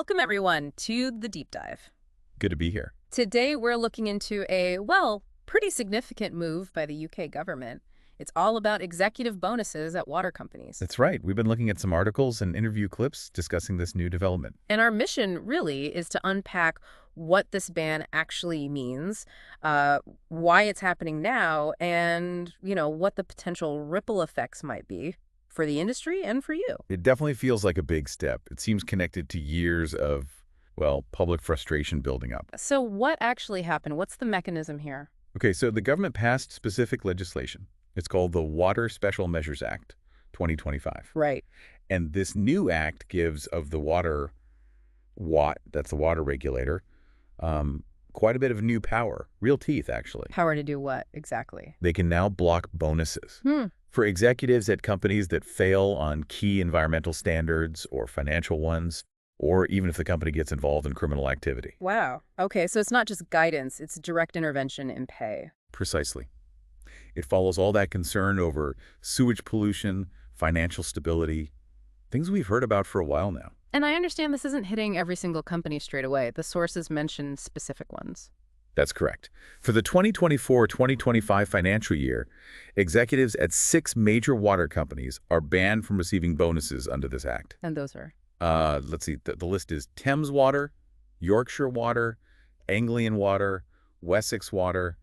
Welcome, everyone, to the deep dive. Good to be here. Today, we're looking into a, well, pretty significant move by the UK government. It's all about executive bonuses at water companies. That's right. We've been looking at some articles and interview clips discussing this new development. And our mission really is to unpack what this ban actually means, why it's happening now, and, what the potential ripple effects might be for the industry and for you. It definitely feels like a big step. It seems connected to years of, well, public frustration building up. So what actually happened? What's the mechanism here? Okay, so the government passed specific legislation. It's called the Water Special Measures Act 2025. Right. And this new act gives of the water, that's the water regulator, quite a bit of new power, real teeth, actually. Power to do what exactly? They can now block bonuses. For executives at companies that fail on key environmental standards or financial ones, or even if the company gets involved in criminal activity. Wow. Okay, so it's not just guidance, it's direct intervention in pay. Precisely. It follows all that concern over sewage pollution, financial stability, things we've heard about for a while now. And I understand this isn't hitting every single company straight away. The sources mention specific ones. That's correct. For the 2024-2025 financial year, executives at 6 major water companies are banned from receiving bonuses under this act. And those are? Let's see, the list is Thames Water, Yorkshire Water, Anglian Water, Wessex Water,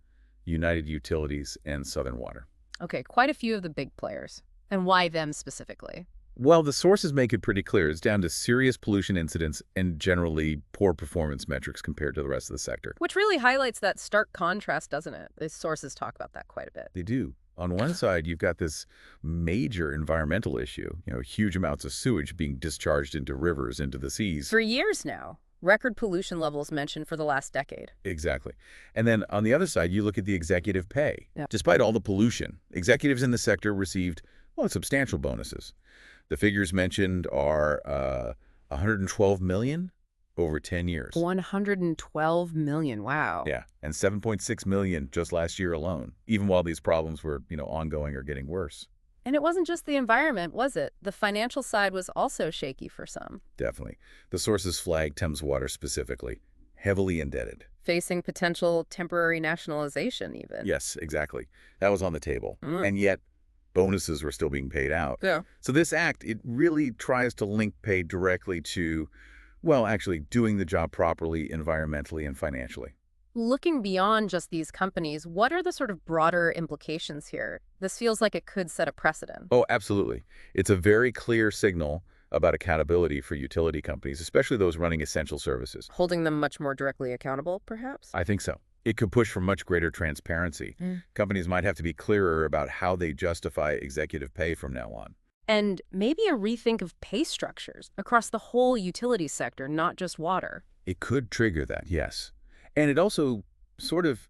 United Utilities, and Southern Water. Okay, quite a few of the big players. And why them specifically? Well, the sources make it pretty clear. It's down to serious pollution incidents and generally poor performance metrics compared to the rest of the sector. Which really highlights that stark contrast, doesn't it? The sources talk about that quite a bit. They do. On one side, you've got this major environmental issue, huge amounts of sewage being discharged into rivers, into the seas. For years now. Record pollution levels mentioned for the last decade. Exactly. And then on the other side, you look at the executive pay. Yep. Despite all the pollution, executives in the sector received, well, substantial bonuses. The figures mentioned are 112 million over 10 years. 112 million, wow. Yeah, and 7.6 million just last year alone, even while these problems were, ongoing or getting worse. And it wasn't just the environment, was it? The financial side was also shaky for some. Definitely. The sources flag Thames Water specifically, heavily indebted. Facing potential temporary nationalization, even. Yes, exactly. That was on the table. And yet, bonuses were still being paid out. Yeah. So this act, it really tries to link pay directly to, well, actually doing the job properly environmentally and financially. Looking beyond just these companies, what are the sort of broader implications here? This feels like it could set a precedent. Oh, absolutely. It's a very clear signal about accountability for utility companies, especially those running essential services. Holding them much more directly accountable, perhaps? I think so. It could push for much greater transparency. Companies might have to be clearer about how they justify executive pay from now on. And maybe a rethink of pay structures across the whole utility sector, not just water. It could trigger that, yes. And it also sort of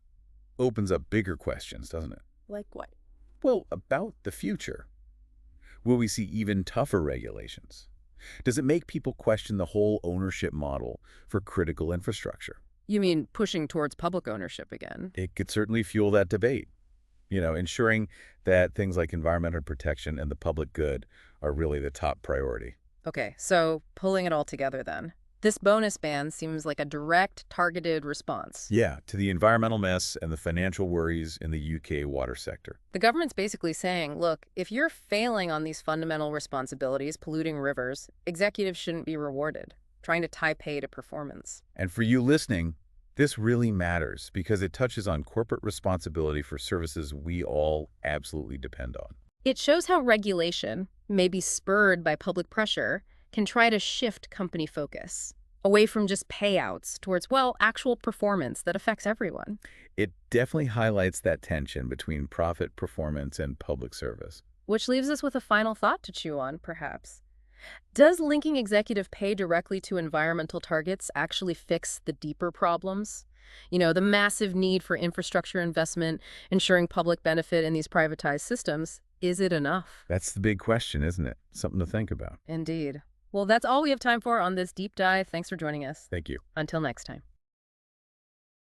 opens up bigger questions, doesn't it? Like what? Well, about the future. Will we see even tougher regulations? Does it make people question the whole ownership model for critical infrastructure? You mean pushing towards public ownership again? It could certainly fuel that debate. Ensuring that things like environmental protection and the public good are really the top priority. Okay, so pulling it all together then. This bonus ban seems like a direct, targeted response. Yeah, to the environmental mess and the financial worries in the UK water sector. The government's basically saying, look, if you're failing on these fundamental responsibilities, polluting rivers, executives shouldn't be rewarded, trying to tie pay to performance. And for you listening, this really matters because it touches on corporate responsibility for services we all absolutely depend on. It shows how regulation, maybe spurred by public pressure, can try to shift company focus away from just payouts towards, well, actual performance that affects everyone. It definitely highlights that tension between profit performance and public service. Which leaves us with a final thought to chew on, perhaps. Does linking executive pay directly to environmental targets actually fix the deeper problems? The massive need for infrastructure investment, ensuring public benefit in these privatized systems. Is it enough? That's the big question, isn't it? Something to think about. Indeed. Well, that's all we have time for on this deep dive. Thanks for joining us. Thank you. Until next time.